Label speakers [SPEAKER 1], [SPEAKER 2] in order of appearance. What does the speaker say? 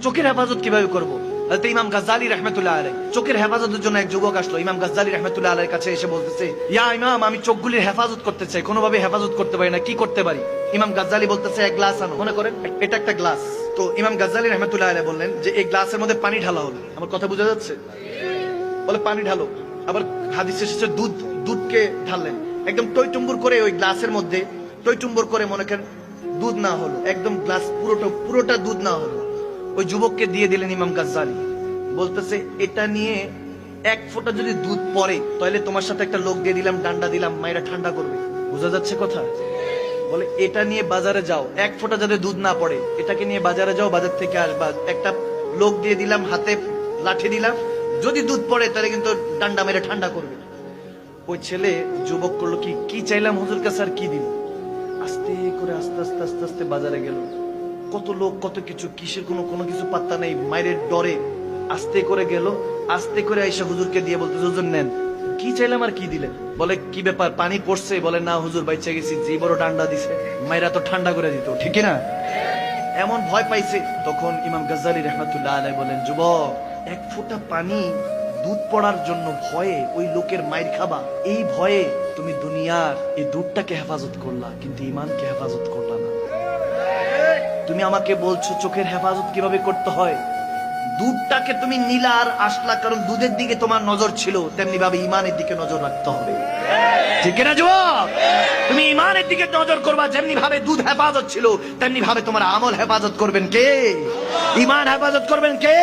[SPEAKER 1] চোখের হেফাজত কিভাবে করবো? ইমাম গাজ্জালী রাহমাতুল্লাহ আলাইহি চোখের হেফাজতের জন্য এক যুবক আসলো ইমাম গাজ্জালী রাহমাতুল্লাহ আলাইহির কাছে এসে বলতেছে, ইয়া ইমাম, আমি চোখগুলির হেফাজত করতে চাই, কোনোভাবে হেফাজত করতে পারি না, কি করতে পারি? ইমাম গাজ্জালী বলতেছে, এক গ্লাস আনো। মনে করেন এটা একটা গ্লাস। তো ইমাম গাজ্জালী রাহমাতুল্লাহ আলাইহি বললেন যে এই গ্লাসের মধ্যে পানি ঢালা হলো। আমার কথা বোঝা যাচ্ছে? বলে পানি ঢালো। আবার হাদিসে এসেছে দুধকে ঢাললেন একদম টইটুম্বুর করে ওই গ্লাসের মধ্যে, টইটুম্বুর করে মনে করেন দুধ না হলো, একদম গ্লাস পুরোটা দুধ না হলো। ওই যুবককে দিয়ে দিলেন ইমাম গাজ্জালী। বলতেছে, এটা নিয়ে এক ফোঁটা যদি দুধ পড়ে তাহলে তোমার সাথে একটা লোক দিয়ে দিলাম, ডান্ডা দিলাম, মায়েরা ঠান্ডা করবে। বোঝা যাচ্ছে কথা? বলে এটা নিয়ে বাজারে যাও, এক ফোঁটা যাতে দুধ না পড়ে, এটাকে নিয়ে বাজারে যাও, বাজার থেকে আসবা, একটা লোক দিয়ে দিলাম, হাতে লাঠি দিলাম, যদি দুধ পড়ে তাহলে কিন্তু ডান্ডা মেরে ঠান্ডা করবে। ওই ছেলে যুবক করলো কি চাইলাম হুজুর কাছে আর কি দিল, আস্তে করে আস্তে আস্তে আস্তে আস্তে বাজারে গেল। কত লোক, কত কিছু, কিসের কোনো কিছু পাত্তা নেই, মায়ের ডরে আস্তে করে গেল। আস্তে করে আইসা হুজুরকে দিয়ে বলতে, হুজুর নেন, কি চাইলাম আর কি দিলেন? বলে, কি ব্যাপার, পানি পড়ছে? বলে, না হুজুর, বাইচা গেছি, যে বড় ডান্ডা দিছে, মায়েরা তো ঠান্ডা করে দিত, ঠিক না? এমন ভয় পাইছে। তখন ইমাম গাজ্জালী রাহমাতুল্লাহ আলাইহি বলেন, যুবক, এক ফোঁটা পানি দুধ পড়ার জন্য ভয়ে ওই লোকের মায়ের খাবা, এই ভয়ে তুমি দুনিয়ার এই দুধটাকে হেফাজত করলা, কিন্তু ইমানকে হেফাজত করলা না। তুমি আমাকে বলছো চোখের হেফাজত কিভাবে করতে হয়, দুধটাকে তুমি নিলা আর আসলা, কারণ দুধের দিকে তোমার নজর ছিল, তেমনি ভাবে ইমানের দিকে নজর রাখতে হবে, ঠিক না যুবক? তুমি ইমানের দিকে নজর করবা, যেমনি ভাবে দুধ হেফাজত ছিল তেমনি ভাবে তোমার আমল হেফাজত করবেন কে? ইমান হেফাজত করবেন কে?